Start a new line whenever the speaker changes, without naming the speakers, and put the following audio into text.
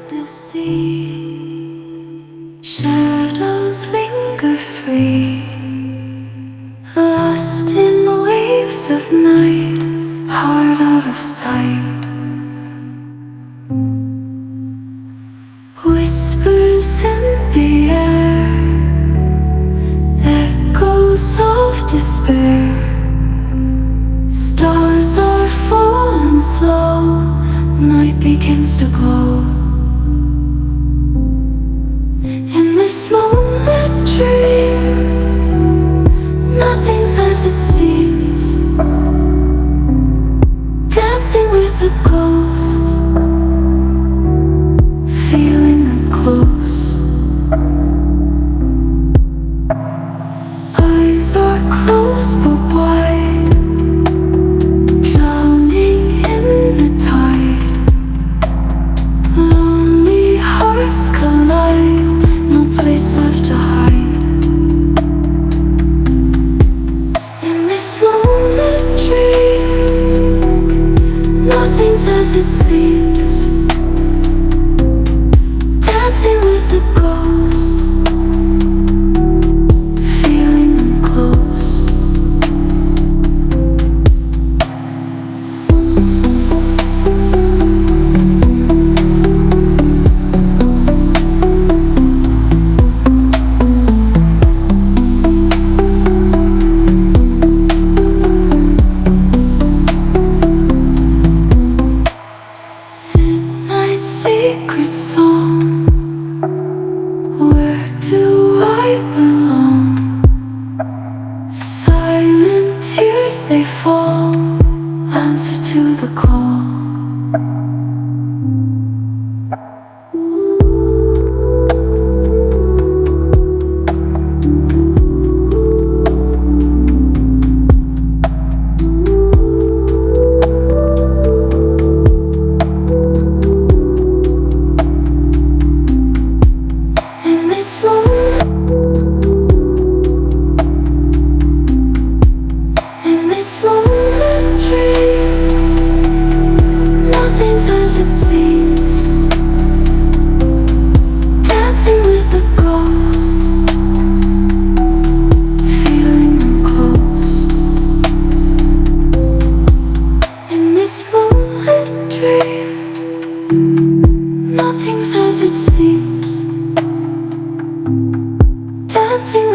the sea. Shadows linger free, lost in the waves of night, heart out of sight. Whispers in the air, echoes of despair. Stars are falling slow, night begins to glow. In this moonlit dream, nothing's as it seems. Dancing with the ghosts, feeling them close. Eyes are closed but wide, drowning in the tide. Lonely hearts collide, no place left to hide. In this moonlit dream, nothing's as it seems. Dancing with the ghosts, feeling them close. Midnight secret song, where do I belong? Silent tears they fall, answer to the call. In this moonlit dream, nothing's as it seems. Dancing with the ghosts, feeling them close. In this moonlit dream, nothing's as it seems. Dancing